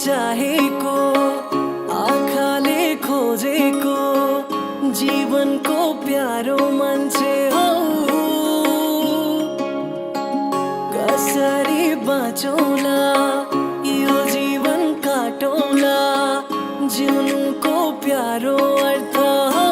चाहेको आँखाले खोजेको जीवनको प्यारो मान्छे हो कसरी बाँचौला यो जीवन काटौला जिउनुको प्यारो अर्थ हो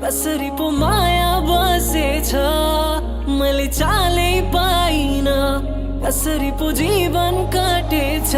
कसरी पो माया बसेछ मैले चालै पाइन कसरी पो जीवन काटेछ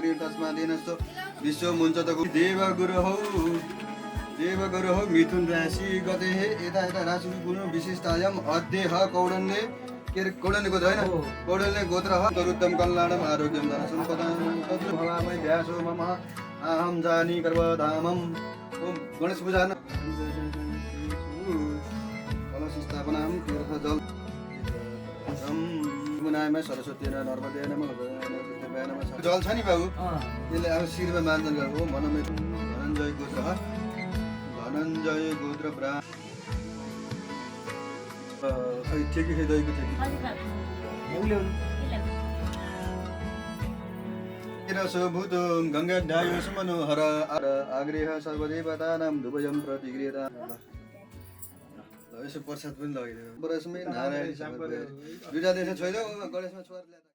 अग्रि तस्मादेनस्तो विश्व मुञ्चतको देवगुरुहौ मिथुन राशि गते यता यता राशिको गुरु विशिष्टायाम अध्यय कौडल्य के अरे कौडल्य गोत्र होइन कौडल्य गोत्र तरुत्तम कल्याणम आरोग्यम धन सम्पदाम तत्र भवामि व्यासो मम अहम जानी गर्भधामम ओम गणेश पूजा कलश स्थापनाम तीर्थ जल मुनायमा सरस्वती नर्मदे नमः जल छ नि बाबु यसले अब शिरमा मार्जन गर्नु हो भनौँ धनञ्जय गोत्र धनञ्जय गोत्र ब्रा खै ठिकै खै दहीको थियो रसभूत गङ्गाढ्यायो सुमनोहर आग्रेह सर्वदेवतानां धुवयं प्रतिगृहता यसो प्रसाद पनि लगाइदियो बरसमै नारायण दुईटा देश छोइदेऊ गणेशमा छोएर ल्याएर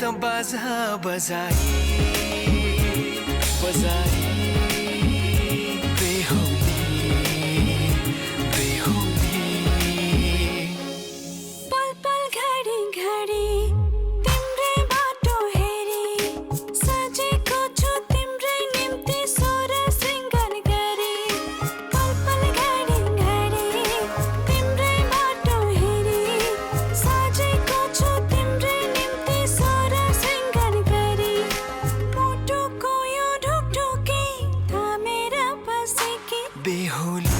त बाजा बजाए बजाए बेहुली बेहुली पल पल घडी घडी तिम्रै बाटो हेरी सजेको छु तिम्रै निम्ति सोर सिंगार गरी पल पल घडी घडी तिम्रै बाटो हेरी सजेको छु तिम्रै निम्ति सोर सिंगार गरी मुटुको यो ढुकढुकी थामेर बसेकी बेहुली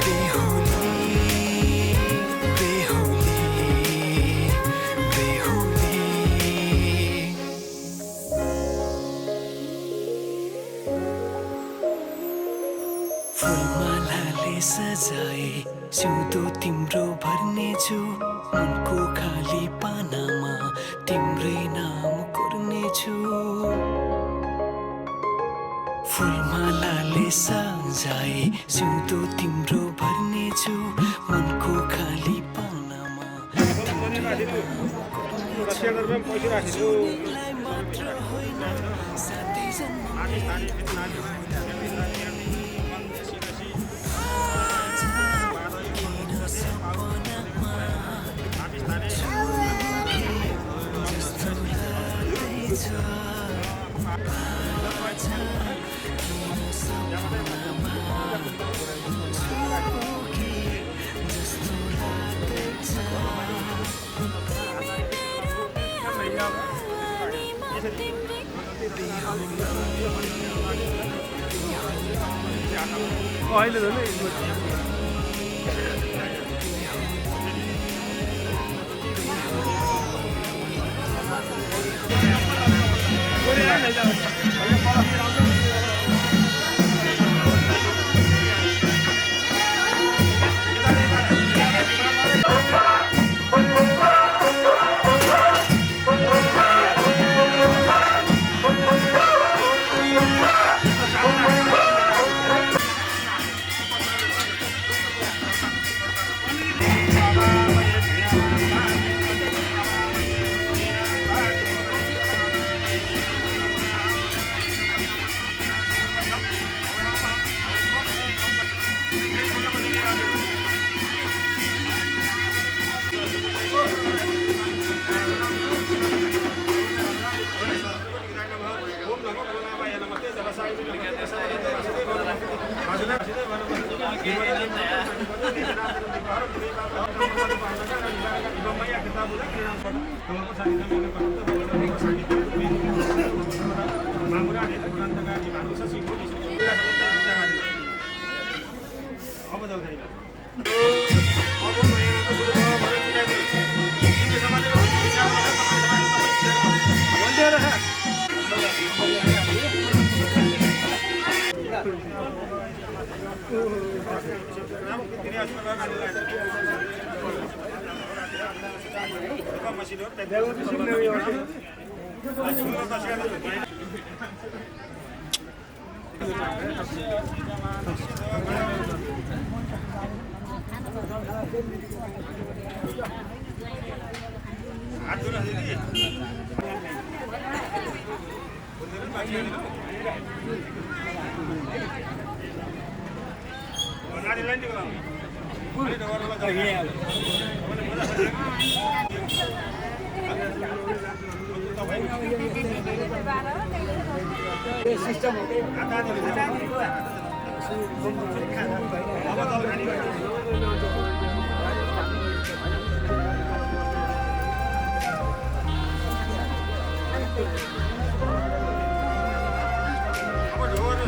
बेहुली बेहुली बेहुली फुलमालाले सजाए सिउँदो तिम्रो भर्नेछु मनको खाली पानामा तिम्रै नाम कोर्नेछु फुलमालाले सजाए सिउँदो तिम्रो भर्नेछु मनको खाली पानामा तिमीलाई मात्र होइन साथै किन सपनामा जस्तो लाग्दैछ जस्तो लाग्दैछ अहिले झन्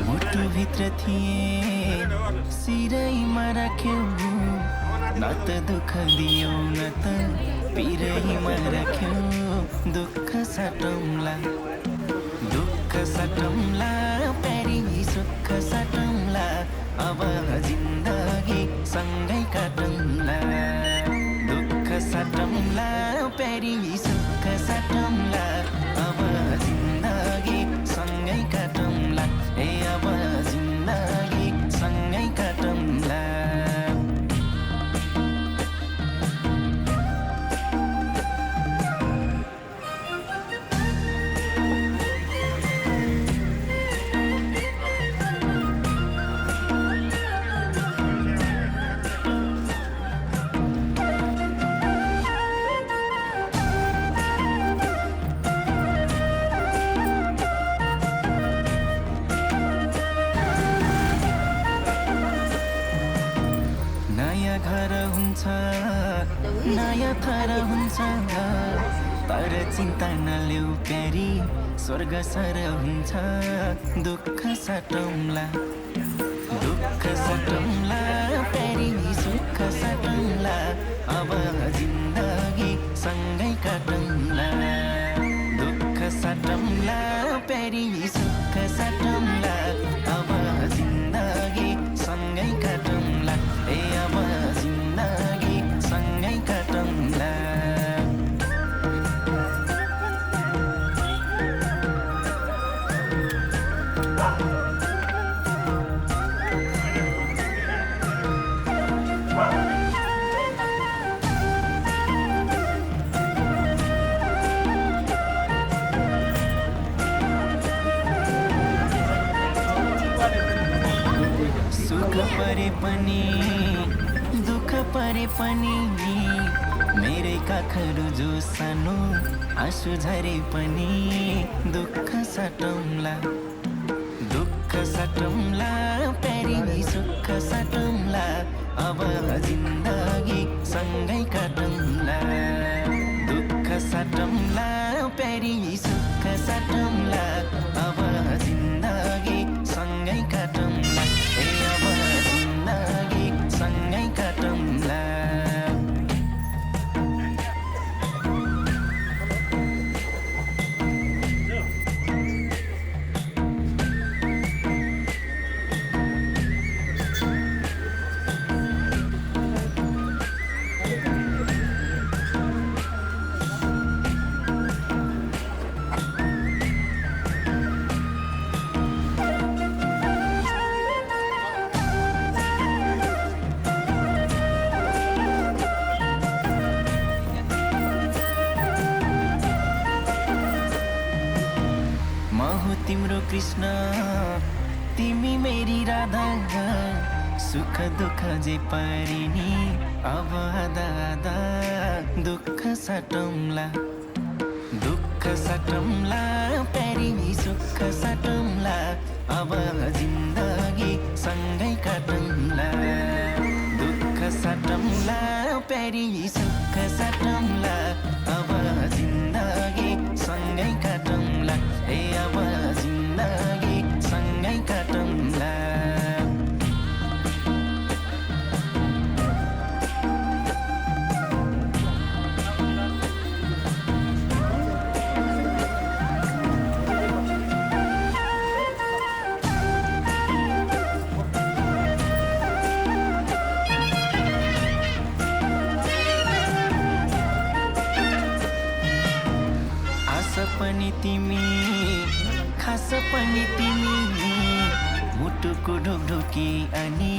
मुटुभित्र थिए सिरैमा राख्यौ न त दुःख दियौ न त पिरैमा राख्यौ दुःख सटौँला प्यारी सुख सटौँला अब जिन्दगी सँगै काटौँला दुःख सटौँला प्यारी सुख सटौँला अब जिन्दगी सँगै काटौँला ए अब जिन्दगी सँगै काटौँला तर चिन्ता नलेऊ प्यारी स्वर्ग सर हुन्छ दुःख सटौँला प्यारी सुख सटौँला अब जिन्दगी सँगै काटौँला दुःख सटौँला प्यारी सुख सटौँला अब जिन्दगी सँगै काटौँला अब जिन्दगी सँगै काटौँला परे पनि दुःख परे पनि मेरै काखहरू जो सानो आँसु झरे पनि दुःख सटौँला प्यारी सुख सटौँला अब जिन्दगी सँगै काटौँला दुःख सटौँला प्यारी सुख सटौँला अब जिन्दगी सँगै काटौँला अब जिन्दगी सँगै काटौँला तिम्रो कृष्ण तिमी मेरी राधा सुख दुःख जे परिनी अब आधा दुःख सटौँला प्यारी सुख सटौँला अब जिन्दगी सँगै काटौँला दुःख सटौँला प्यारी सुख सटौँला अब जिन्दगी सँगै काटौँला अब जिन्दगी सँगै काटौँला पनि तिमी खास पनि तिमी मुटुको ढोकढोकी अनि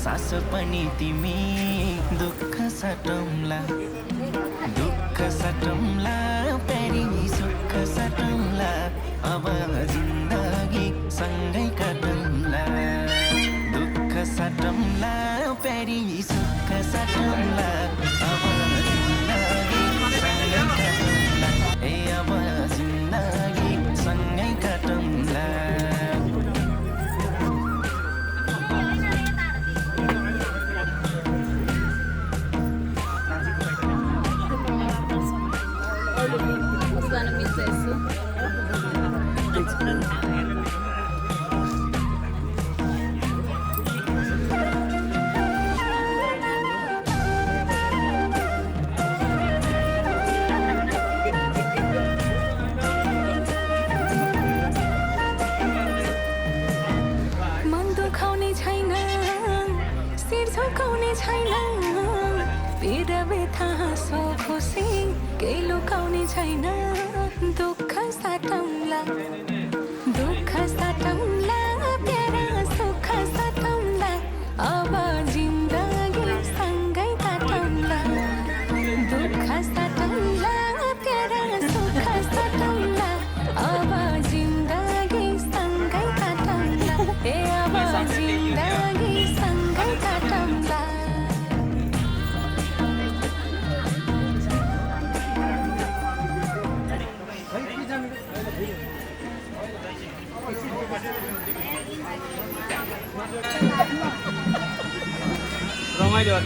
सास पनि तिमी दुःख सटौँला प्यारी सुख सटौँला अब जिन्दगी सँगै काटौँला दुःख सटौँला प्यारी सुख सटौँला अब जिन्दगी सँगै काटौँला अब जिन्दगी सँगै काटौँला केही लुकाउने छैन दुःख सटौँला प्यारा सुख सटौँला अब जिन्दगी सँगै काटौँला दुःख सटौँला प्यारा सुख सटौँला अब जिन्दगी सँगै काटौँला अब जिन्दगी सँगै काटौँला रमाइलो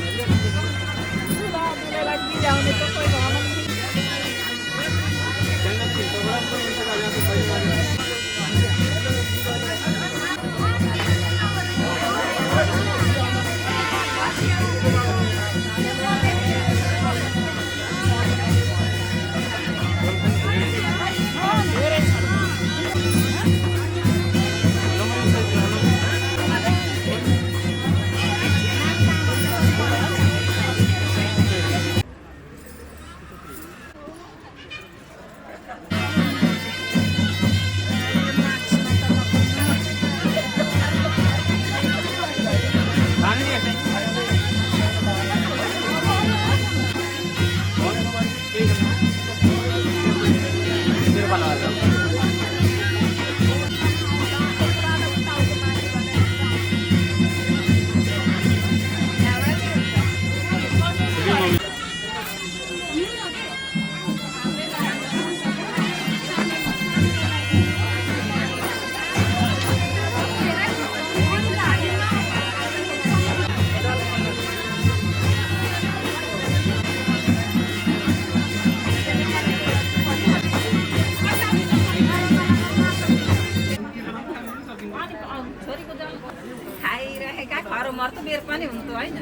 खाइरहेका घर मर्तो बेर पनि हुन्थ्यो होइन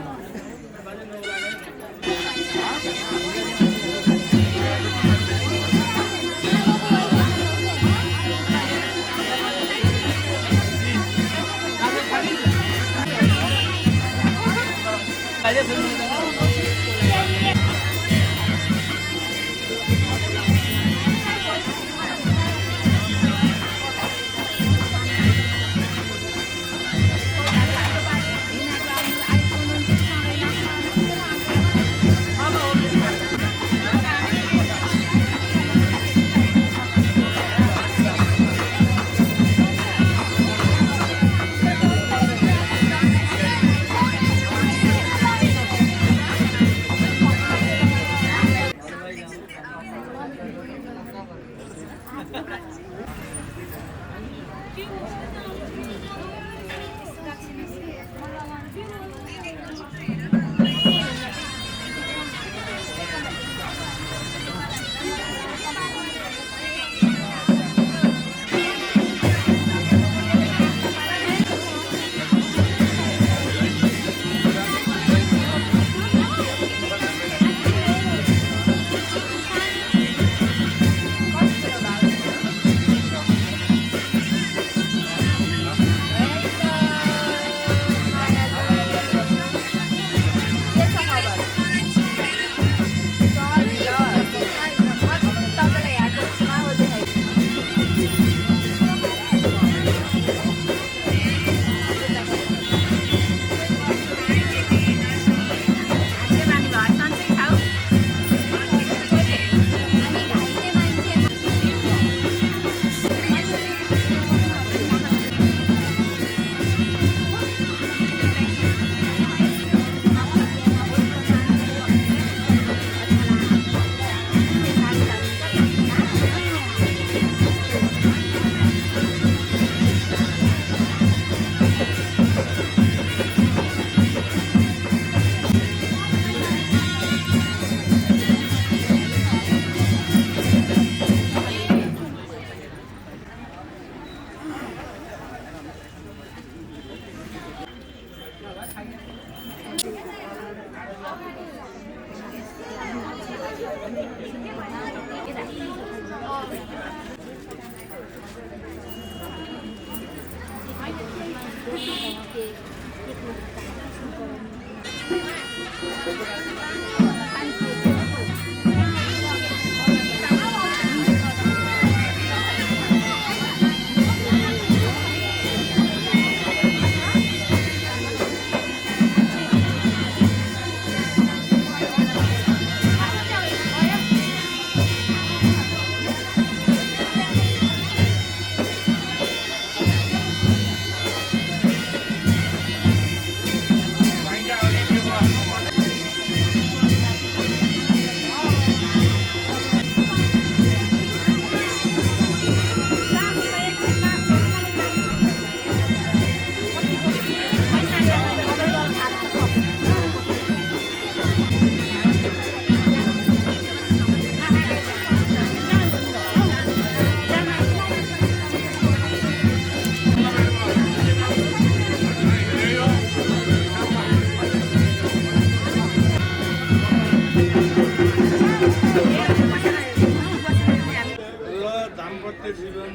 दाम्पत्य जीवन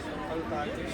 सफलता की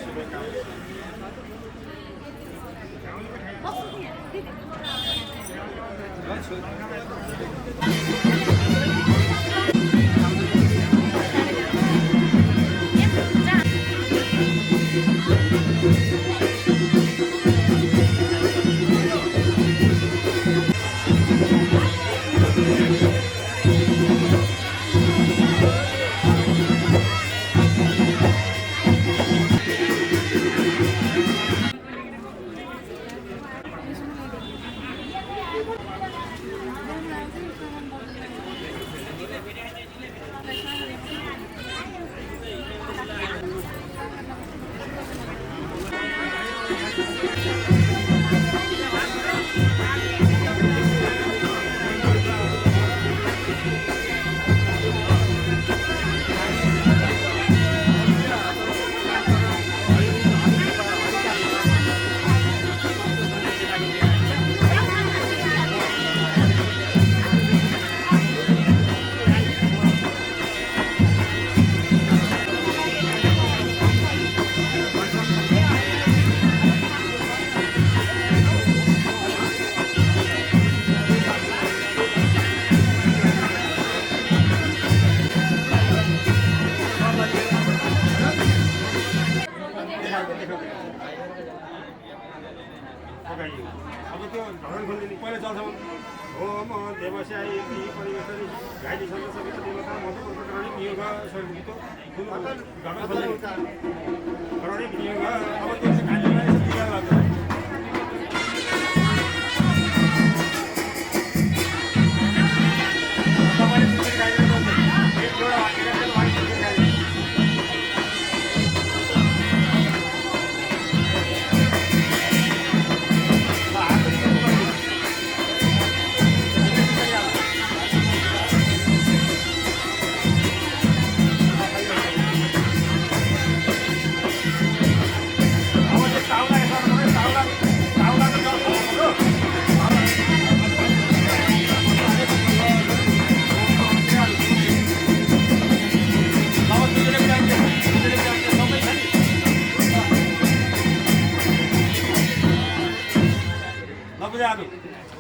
अब त्यो ढलन खोल्ने पहिला चल्छ ओम देवस्याय परिवेशनी गाइडी सन्त सबै देवता मधुकरणी नियोग सर्वभूत कुन ढलन खोल्ने करणि नियोग अब त्यो गाइडीलाई सुविधा लाग्छ तपाईले सुविधा गाइडी गर्नुहुन्छ एक जोडा वाक्यले वाक्य गाइडी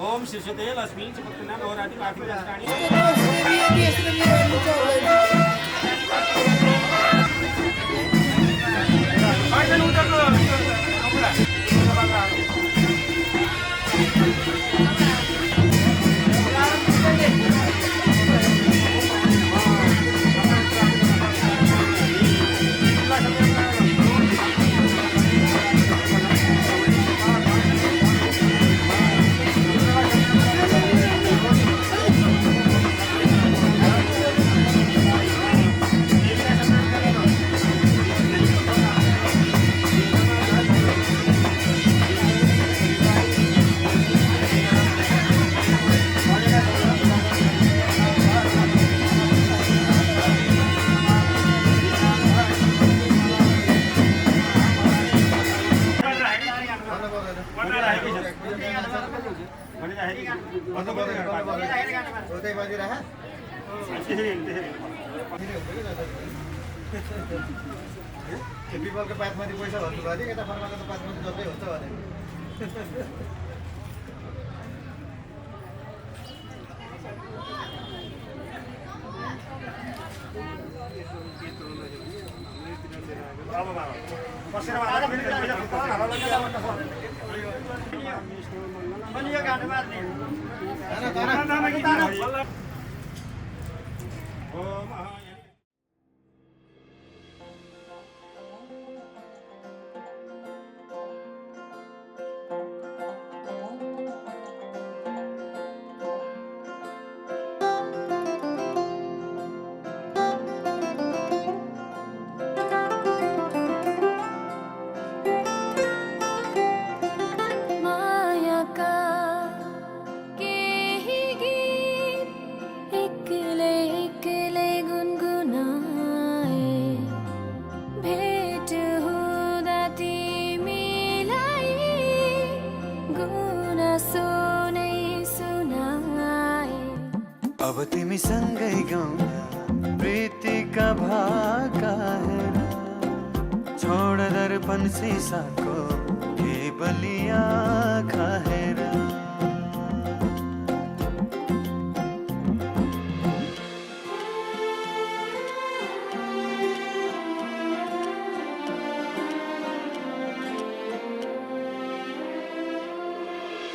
ओम शिशुते लक्ष्मी चिपत्तना नवरात्रि आर्थिक राजधानी पिपलको पातमाथि पैसा भन्नु भयो यता फर्माको त पातमाथि जस्तै हुन्छ भने एक्लै एक्लै गुन दर्पण शीशाको केवलिया खाएर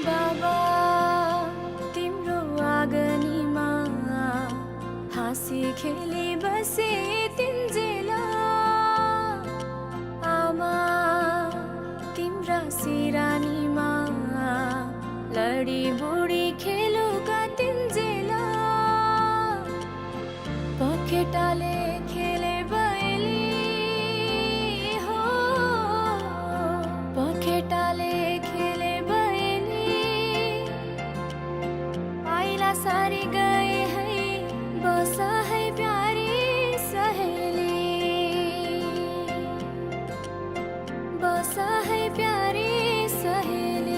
बाबा तिम्रो आँगनीमा हाँसी खेली बसे तिन्जेला आमा तिम्रा सिरानीमा लडी बुढी खेलुका तिन्जेला पखेटाले खेले बयली हो पखेटाले खेले सारी गए है बसा है प्यारी सहेली बसा है प्यारी सहेली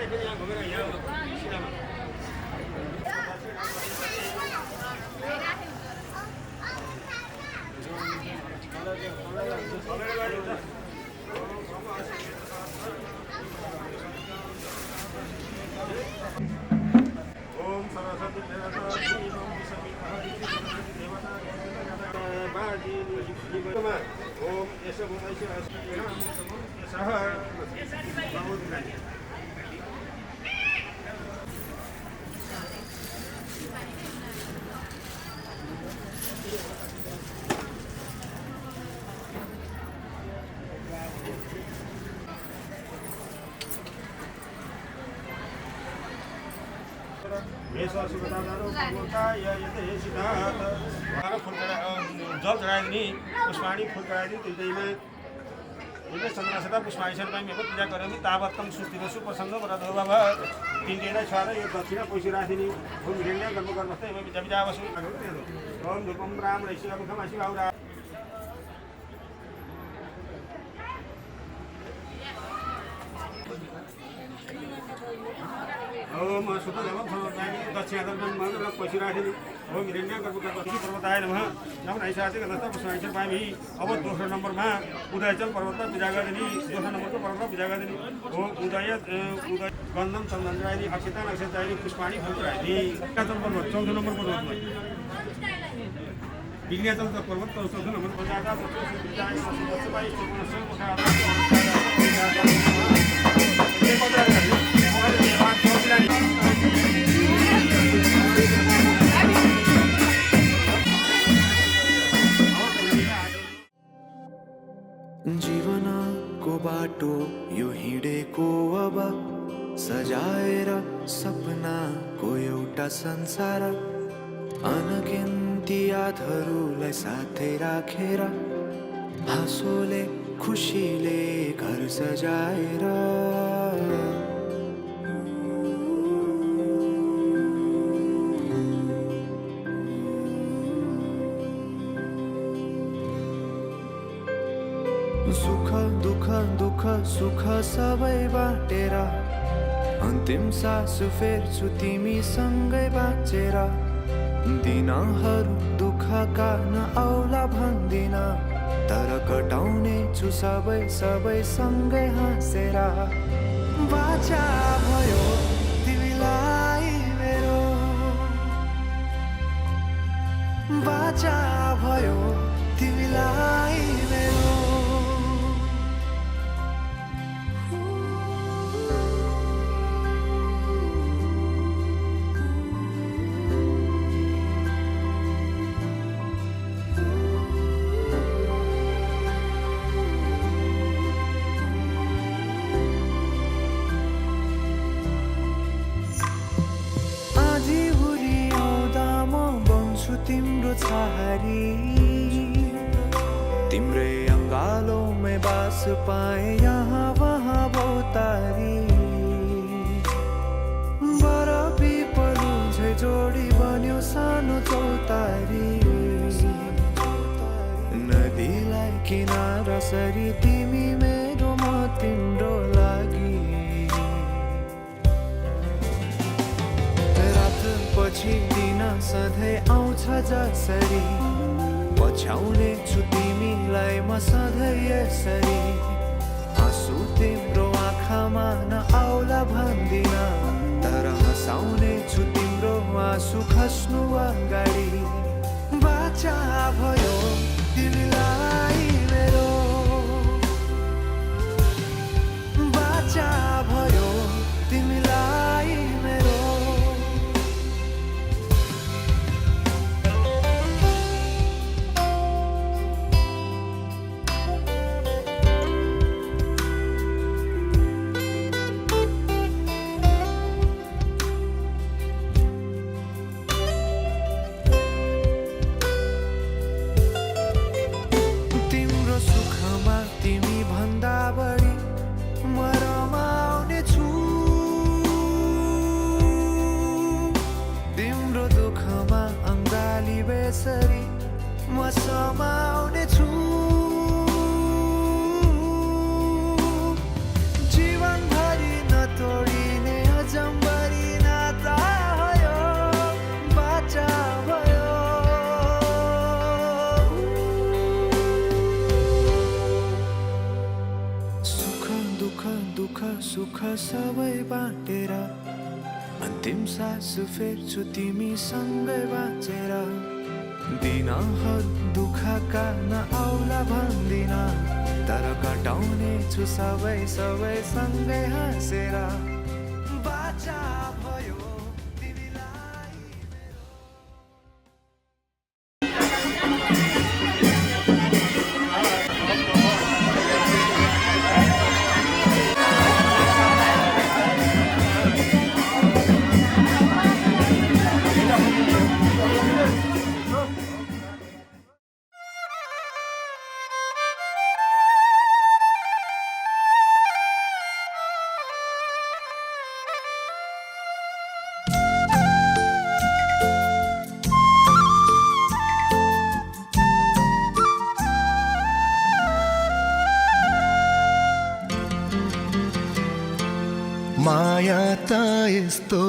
फेरि यहाँ घुमेर यहाँ सिनामा ओम सरस्वती देवता ओम यसो जल चढाइदिने पुष्पाणी फुल चढाइदिने त्यहीमा चन्द्रसदा पुष्पाणीसम्म मेरो पूजा गऱ्यो तावत्तम सुस्थिर सुप्रसन्न वरदो भव तिनटेलाई छ र यो दक्षिणा पैसा राखिदिने ओम हिरण्य गर्भ गर्मस्तै बिजा बिजा बसु ओम धूपम राम ऋषि मुखम शिव आउरा ओम सुतदेवं समर्पयामि दक्षिणादर्शनं मङ्गलं पैसा राखिदिने ओम हिरण्य गर्भ गर्मस्तै पर्वताय नमः नमः ऐसाते गलता पुष्पाणी पाइमी अब दोस्रो नम्बरमा उदयचल पर्वतमा पूजा गरिदिने दोस्रो नम्बरको पर्वतमा पूजा गरिदिने ओम उदय गन्धम चन्दन चढाइदिने अक्षता नक्षत्र चढाइदिने पुष्पाणी फुल चढाइदिने पर्वत चौथो नम्बर पर्वतमा विज्ञाचल पर्वत चौथो नम्बर पर्वत जीवनको बाटो यो हिँडेको अब सजाएर सपनाको एउटा संसार अनगिन्ती यादहरूलाई साथै राखेर हाँसोले खुसीले घर सजाएर सुख दुःख दुःख सुख सबै बाटेर अन्तिम सास फेर्छु तिमीसँगै बाँचेर दिनहरू दुःखका नआउला भन्दिन तर कटाउने छु सबै सबै सँगै हाँसेर बाचा भयो तिमीलाई मेरो बाचा भयो तिमीलाई मेरो तिम्रो छहारी तिम्रै अङ्गालोमै बास पाए यहाँ वहाँ बहुतारी बर पिपलु झै जोडी बन्यो सानो चौतारी नदीलाई किनारा सरी तिमी मेरो म तिम्रो लागि पछि दिन सधैँ आउँछ जसरी पछ्याउने छु तिमीलाई म सधैँ यसरी आँसु तिम्रो आँखामा नआउला भन्दिन तर हँसाउने छु तिम्रो आँसु खस्नु अगाडि बाचा भयो तिमीलाई मेरो बाचा भयो तिमीलाई मेरो सबै बाटेर अन्तिम सास फेर्छु तिमीसँगै बाँचेर दिनहरू दुःखका नआउला भन्दिन तर कटाउने छु सबै सँगै हाँसेर बाचा भयो तिमीलाई माया त यस्तो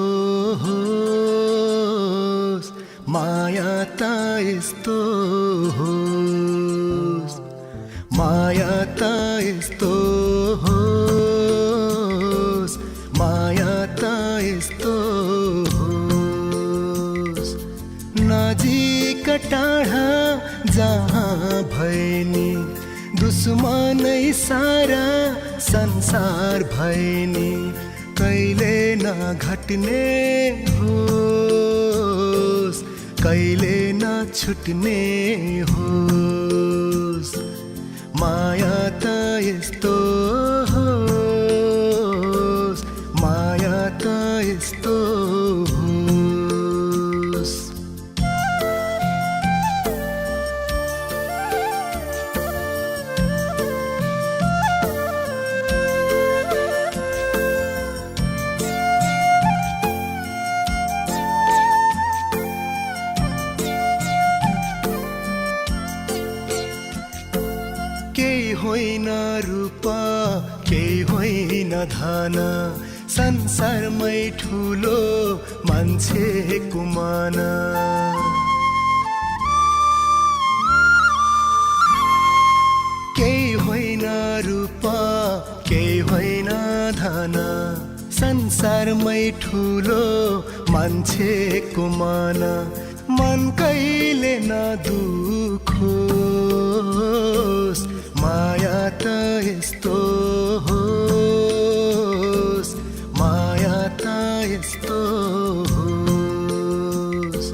होस् माया त यस्तो होस् माया त यस्तो होस् माया त यस्तो होस् नजिक टाढा जहाँ भएनी दुश्मनै सारा संसार भएनी कहिले नघट्ने होस् कहिले नछुट्ने होस् माया त यस्तो होस् माया त यस्तो होस् होइन रूप केही होइन धन संसारमै ठुलो मान्छेको मन केही होइन रूप केही होइन धन संसारमै ठुलो मान्छेको मन मन कहिले नदुखोस् माया त यस्तो होस् माया त यस्तो होस्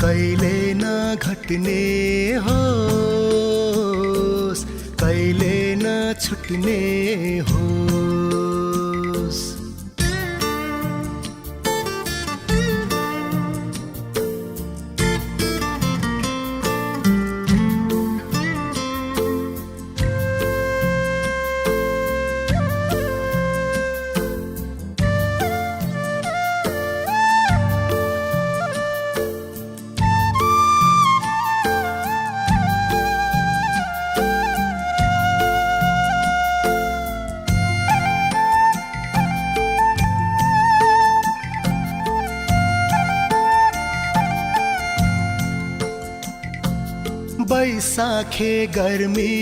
कहिले नघट्ने होस् कहिले नछुट्ने होस् बैसाखे गर्मी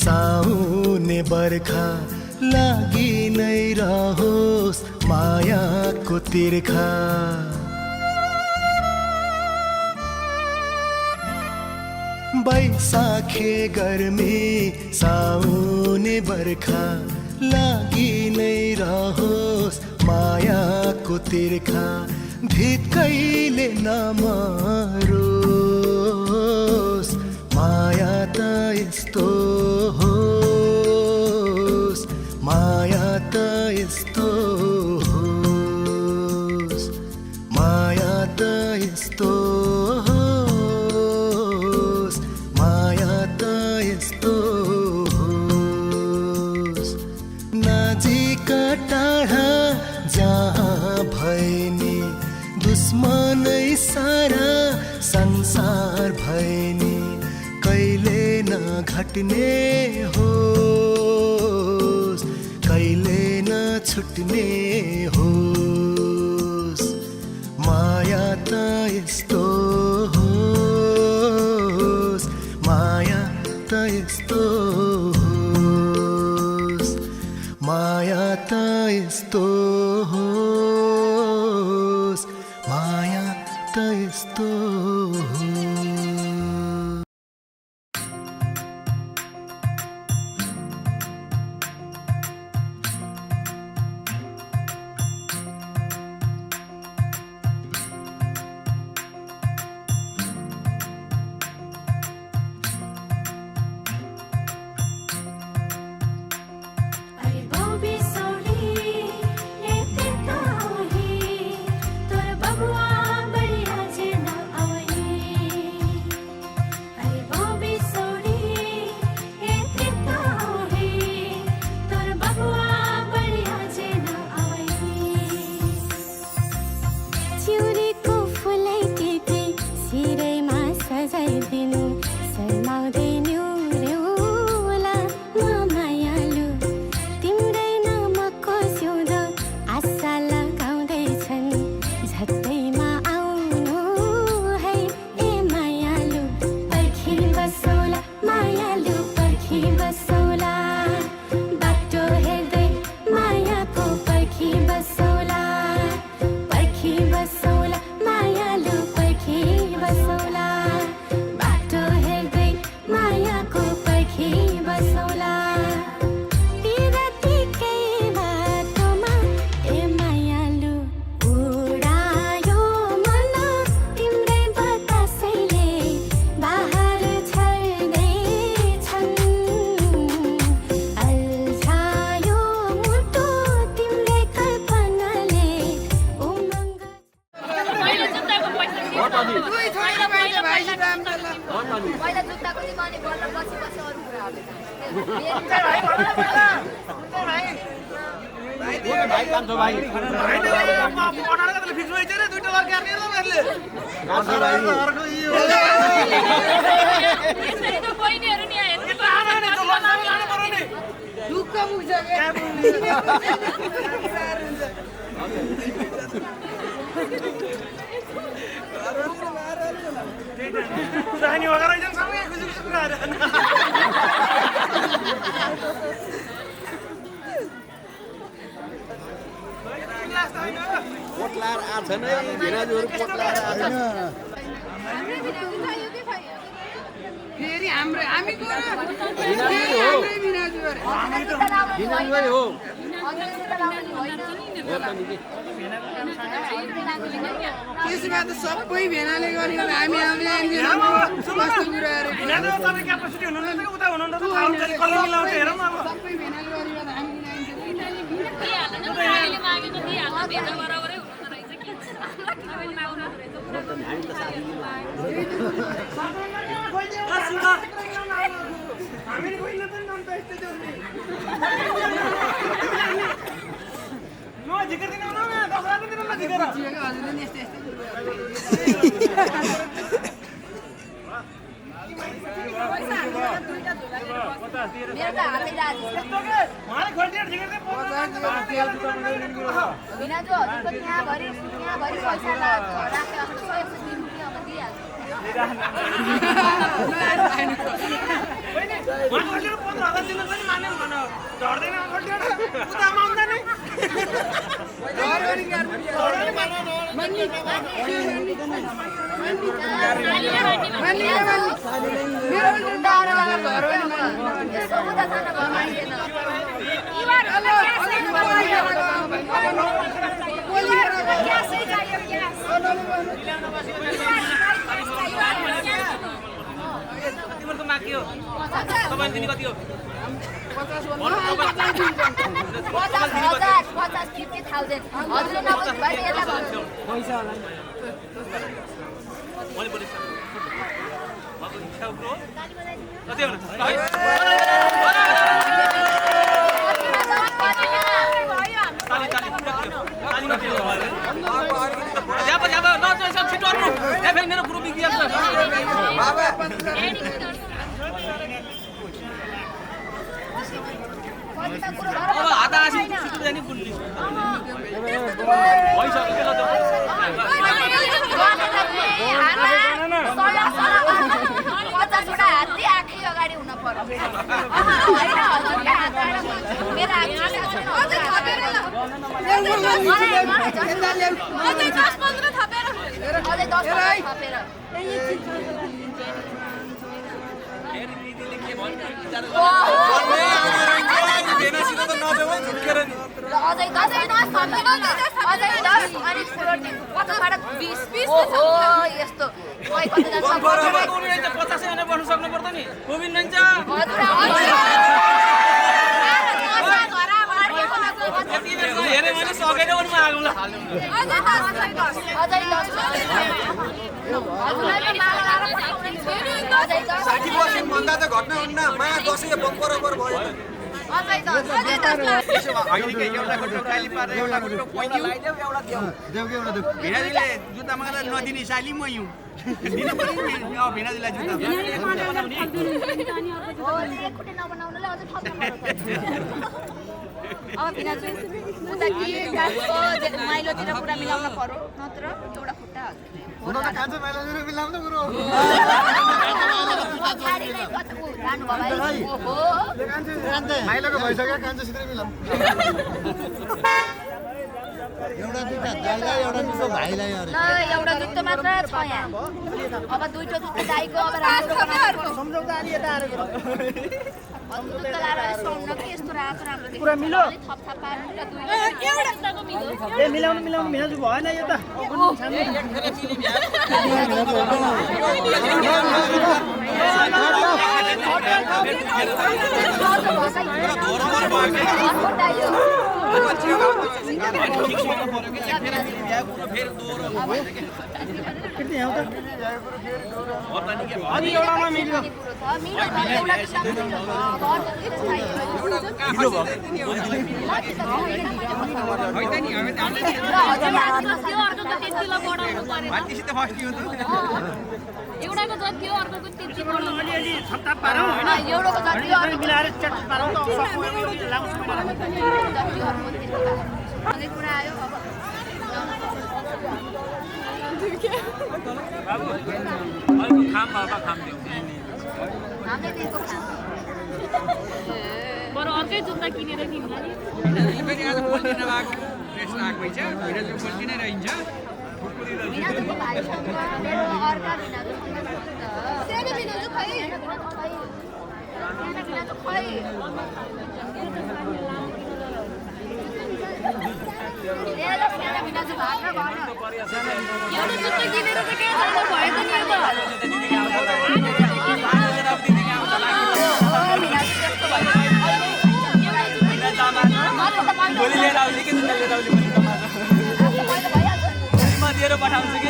साउने बर्खा लागि नै रहोस् मायाको तिर्खा बैसाखे गर्मी साउने बर्खा लागि नै रहोस् मायाको तिर्खा धिक्कैले नमरोस् माया त यस्तो होस् माया त यस्तो होस् माया त यस्तो होस् माया त यस्तो होस् नजिक टाढा जहाँ भएनी दुश्मनै सारा संसार भएनी कहिले नघट्ने होस् कहिले नछुट्ने होस् माया त यस्तो होस् माया त यस्तो होस् माया त यस्तो यस्तो हो। त्यसमा त सबै भेनाले गरेको हामी अझै 10 थपेर अझै 10 थपेर अझै 10 अनि 50बाट 20 ओहो यस्तो कोही कति जान्छ 50 जना बस्न सक्नु पर्छ नि कोभिड हुन्छ हेरे मैले सकेन पनि म आगौला अझै 10 60% भन्दा त घट्न हुन्न माया दसैँ बम्पर भयो अझै 10 देऊ के एउटा देऊ भिनाजुले जुत्ता मलाई नदिने साली म यु दिन पनि भिनाजुलाई जुत्ता एकखुट्टे नबनाउनुले अझै थप्न अब भिनाजु उता कि गाछको माइलोतिर पुरा मिलाउन पर्यो नत्र एउटा खुट्टा हुन त कान्छ माइलोतिर मिलाउनु कुरो रानु बाबा ओहो माइलोको भइसक्यो कान्छ सिधै मिलाउँ एउटा जुत्ता दाइलाई एउटा जुत्ता भाइलाई अरे ल एउटा जुत्ता मात्र छ यहाँ अब दुईटा जुत्ता दाइको अब राम्रो बनाउनु सम्झौता अलि यता आएर जुत्ता लाएर सुन्न कि यस्तो राम्रो देखिन्छ पुरा मिल्यो थप थप पार्नु र दुईटा जुत्ताको मिल्यो ए मिलाउनु मिलाजु भएन यो त अनि एउटामा मिल्यो एउटाको जति हो अर्कोको त्यति बढ्नु अलि छपथाप पारौँ हैन एउटाको जति हो मिलाएर चट पारौँ त सक्नु लामो समय भन्ने कुरा आयो अब खाम बाबा खाम देऊ हामीले दिएको बरु अर्कै जुत्ता किनेर किन्ला नि फेरि आज पोल्टिन भएको रेस्ट आएको छ भिनाजु पोल्टिनै रहन्छ भिनाजुको भाइसँग मेरो अर्का भिनाजुसँग सानो भिनाजु खै भिनाजु खै भिनाजु भाग र भन एउटा जुत्ता किनेर त के जानु भयो त नि भोलि लिएर आउने कि जुत्ता लिएर आउने म दिएर पठाउँछु कि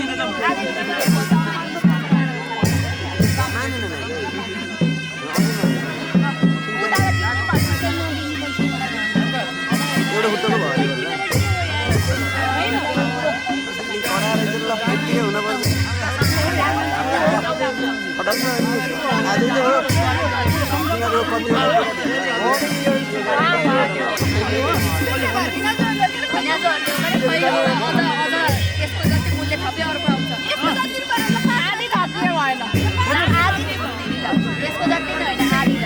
यसको जति मूल्य थप्यो अर्को आउँछ आधी थप्यो भएन यसको जति नै होइन आधी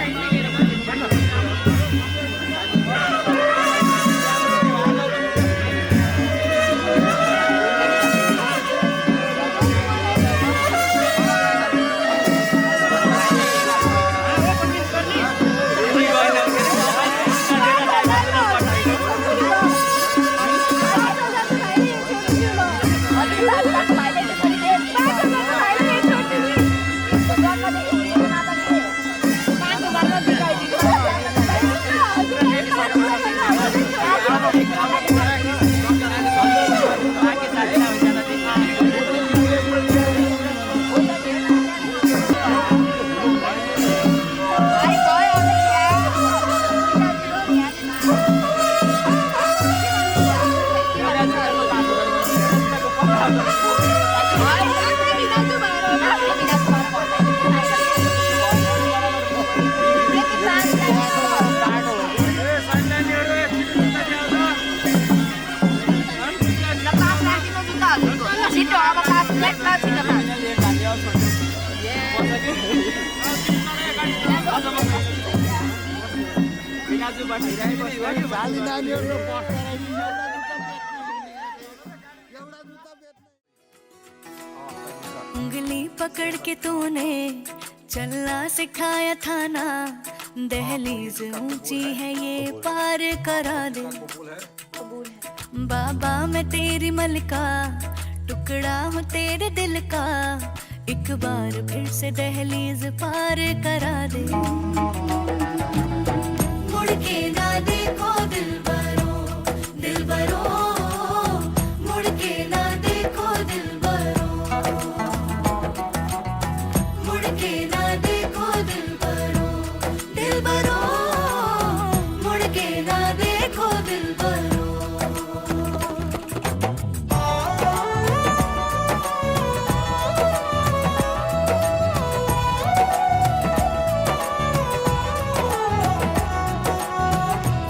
उंगली पकड़ के तूने चलना सिखाया था ना, दहलीज ऊंची है ये पार करा दे। बाबा मैं तेरी मलका, टुकड़ा हूँ तेरे दिल का, एक बार फिर से दहलीज पार करा दे। मुड़ के ना देखो दिलबरो, दिलबरो, मुड़ के ना देखो दिलबरो, मुड़ के ना देखो दिलबरो, दिलबरो, मुड़ के ना देखो दिलबरो।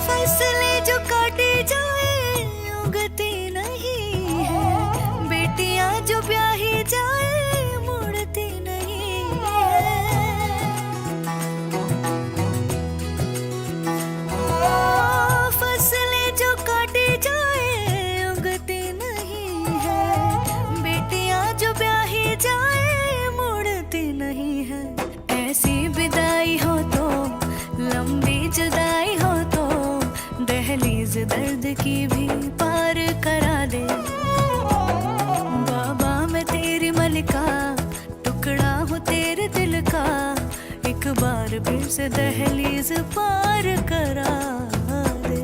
फसलें जो काटी जाए उगती नहीं है, बेटियां जो ब्याही जाए मुड़ती नहीं है। फसलें जो काटी जाए उगती नहीं है, बेटियां जो ब्याही जाए मुड़ती नहीं है। ऐसी विदाई हो तो, लंबी जुदाई हो तो, दहलीज दर्द की भी पार करा दे। बाबा मैं तेरी मलिका, टुकड़ा हूँ तेरे दिल का, एक बार फिर से दहलीज पार करा दे।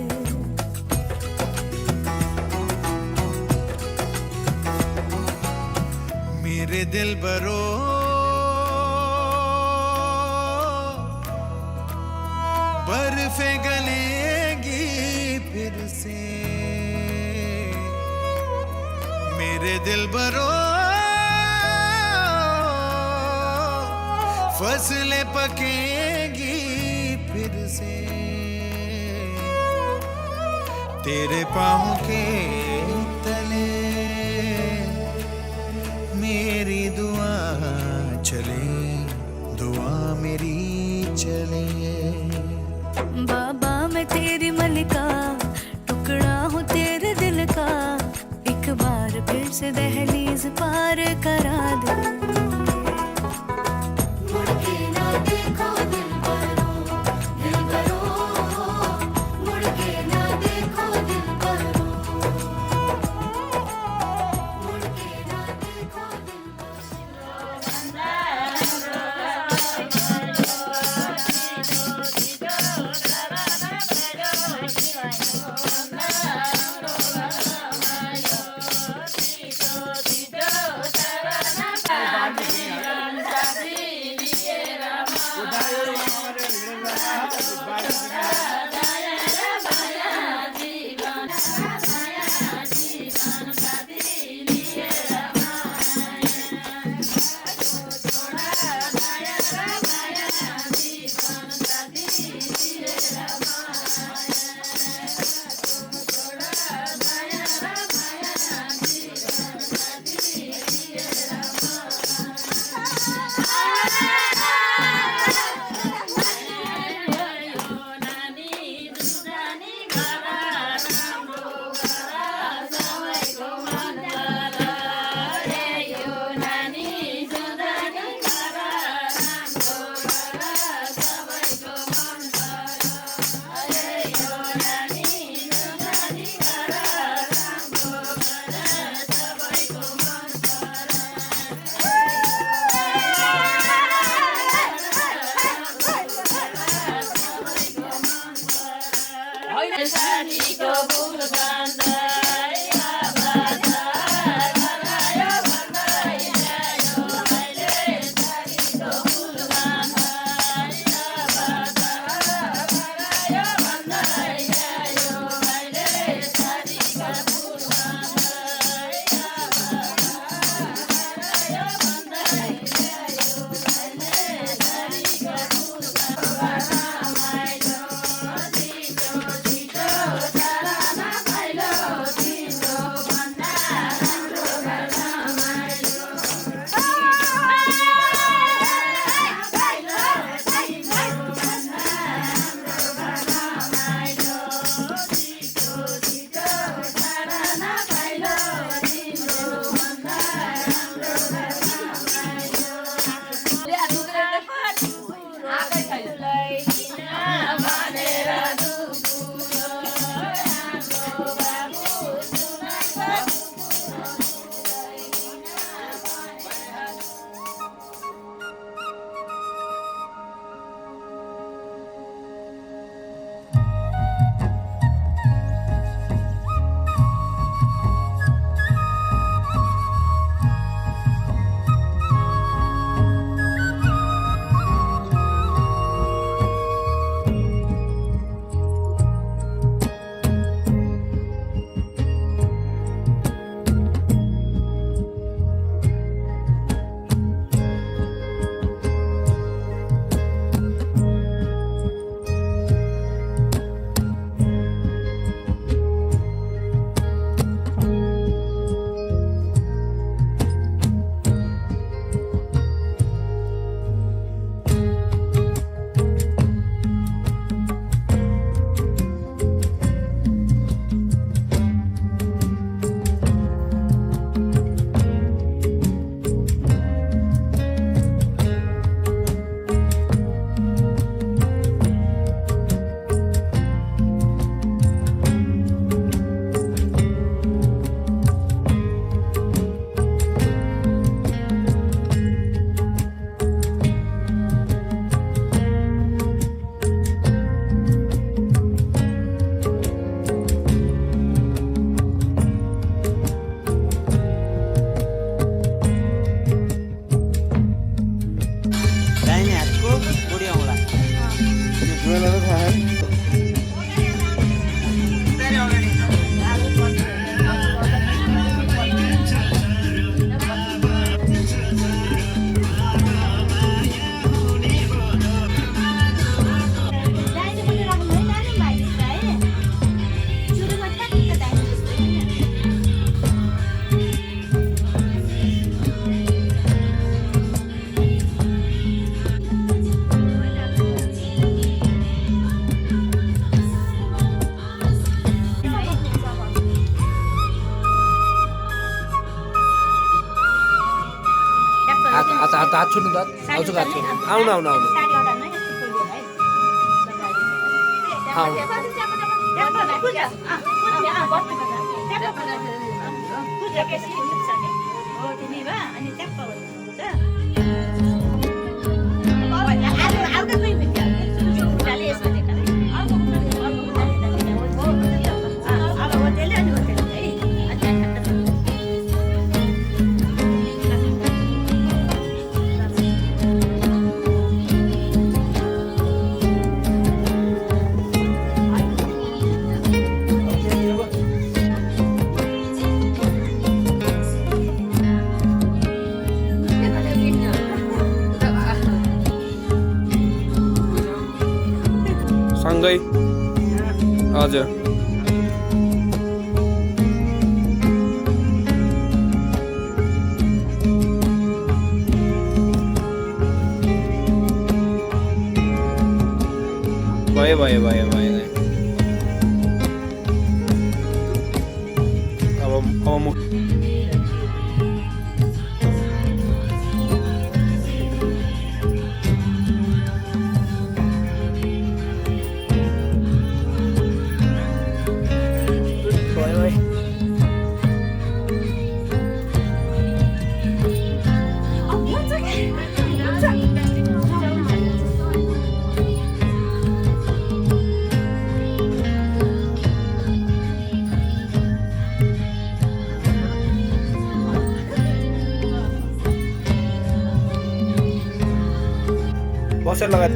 मेरे दिल बरो बर्फें गलेंगी फिर से, मेरे दिल बरो फसलें पकेंगी फिर से, तेरे पाँव के तले मेरी दुआ चले, दुआ मेरी चले। बाबा मैं तेरी मलिका, टुकड़ा हूँ तेरे दिल का, एक बार फिर से दहलीज पार करा दे। मुड़ के ना देखो दिलबरो, दिलबरो, मुड़ के ना देखो दिलबरो, मुड़ के ना देखो दिलबरो। हात छोड्नु त हजुर हात छोड्नु आउनु आउनु आउनु सँगै हजुर भयो भयो भयो भयो अब म बसेर लगा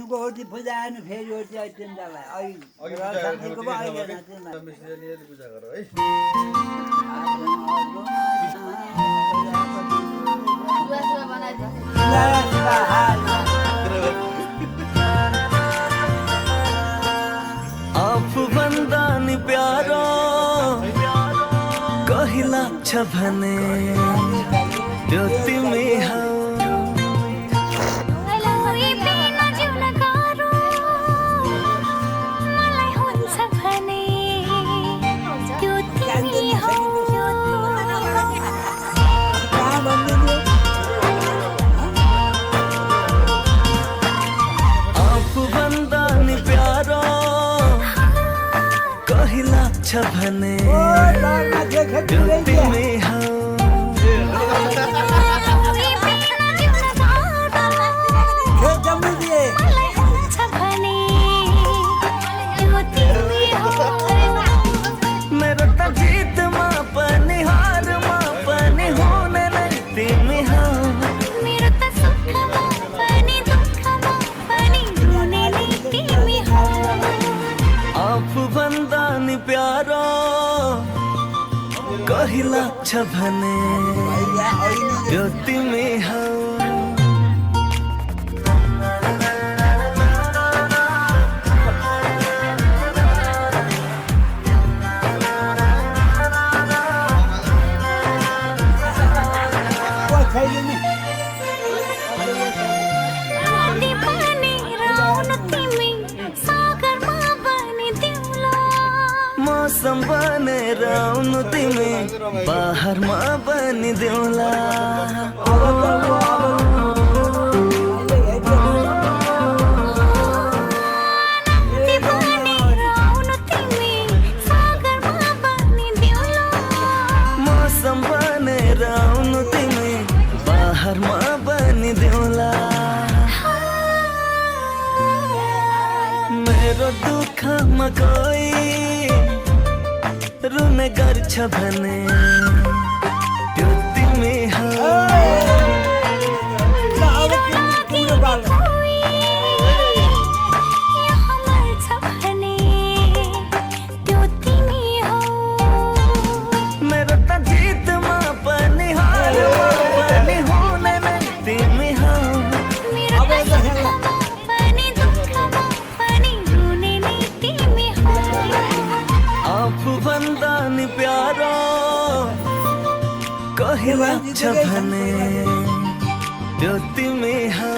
विष्णुको होती पूजा गर्नु फेरि होती तिनवटालाई पूजा गर है आफूभन्दा नि प्यारो कही लाग्छ भने त्यो तिमी हौ भने तिमी हौ मेरो त जितमा पनि हारमा पनि हुने नै तिमी हौ मेरो त सुखमा पनि दुःखमा पनि हुने नै तिमी हौ आफूभन्दा नि प्यारो कही लाग्छ भने त्यो तिमी हौ मौसम बनेर आउनु तिमी बाहरमा बनिदेऊला मौसम बनेर आउनु तिमी बाहरमा बनिदेऊला मेरो दुःखमा कोही रुने गर्छ भने त्यो तिमी हौ आफूभन्दा नि प्यारो कही लाग्छ भने त्यो तिमी हौ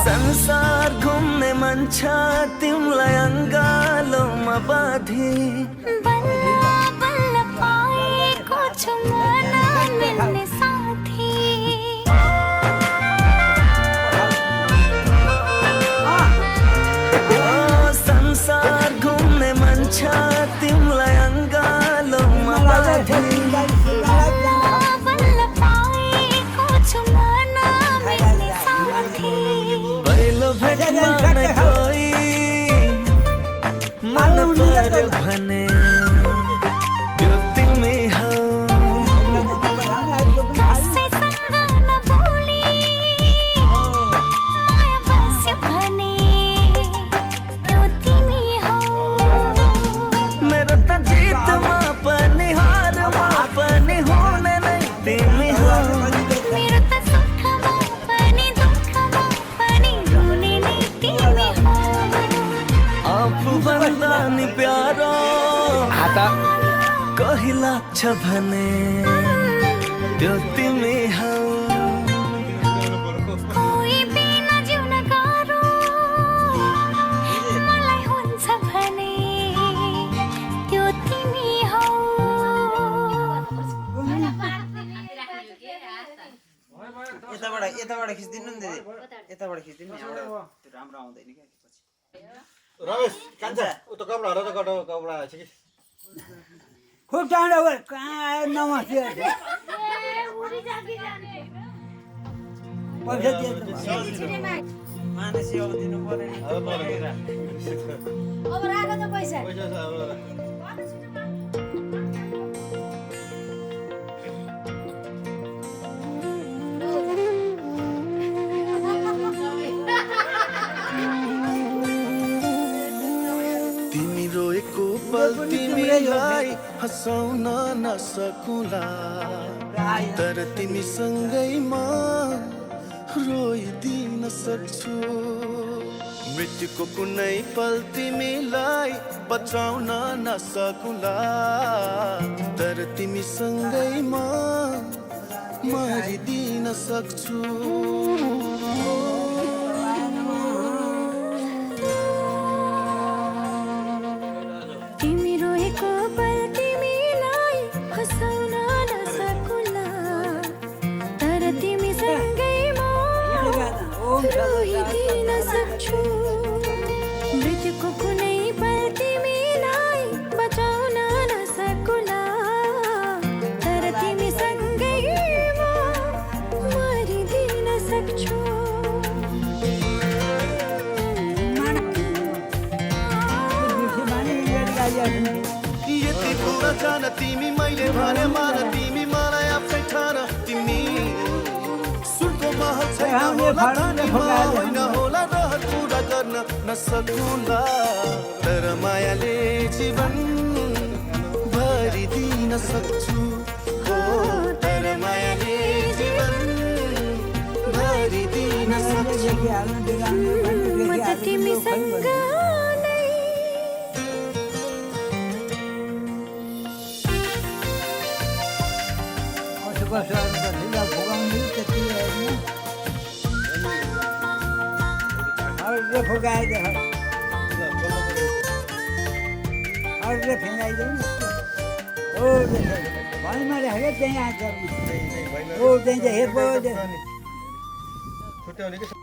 संसार घुम्ने मन छ तिमलाई अङ्गालोमा बाँधी बल्ल बल्ल पाएको छु मन मिल्ने साथी संसार घुम्ने मन छ तिमलाई अङ्गालोमा बाँधी बल्ल पाएको छु मन मिल्ने साथी पहिलो भेटमा नै कोही मन पर्यो भने त्यो तिमी हौ कसैसँग नबोली माया बस्यो भने त्यो तिमी हौ मेरो त जितमा पनि हारमा पनि हुने नै तिमी हौ मेरो त सुखमा पनि दुःखमा पनि रुने नै तिमी हौ आफूभन्दा नि प्यारो कही लाग्छ भने त्यो तिमी हौ कोही बिना जिउन गाह्रो मलाई हुन्छ भने त्यो तिमी हौ यताबाट खिच्दिनु नि दिदी यताबाट खिच्दिनु नि एउटा त्यो राम्रो आउँदैन क्या पछि रमेश कान्छा उ त कपडा हराउँदा कपडा छ कि खुब टाढो कहाँ नमस्ते पैसा दिएको मानसी अब दिनु पर्यो नि अब राख त पैसा पैसा छ अब तिमी रोएको पल तिमीलाई हँसाउन नसकुला तर तिमीसँगै म रोइदिन सक्छु मृत्युको कुनै पल तिमीलाई बचाउन नसकुला तर तिमीसँगै म मरिदिन सक्छु तिमी रोएको पल तिमीलाई हँसाउन नसकुला तर तिमीसँगै म रोइदिन सक्छु मृत्युको कुनै पल तिमीलाई बचाउन नसकुला तर तिमीसँगै म मरिदिन सक्छु यति कुरा जान तिमी मैले भने मान तिमी मलाई आफै ठान तिमी सुनको महल छैन होला धनीमा होइन होला रहर पुरा गर्न नसकुला तर मायाले जीवन भरिदिन सक्छु हो तर मायाले जीवन भरिदिन सक्छु म त तिमीसँग नै छुट्याउने कि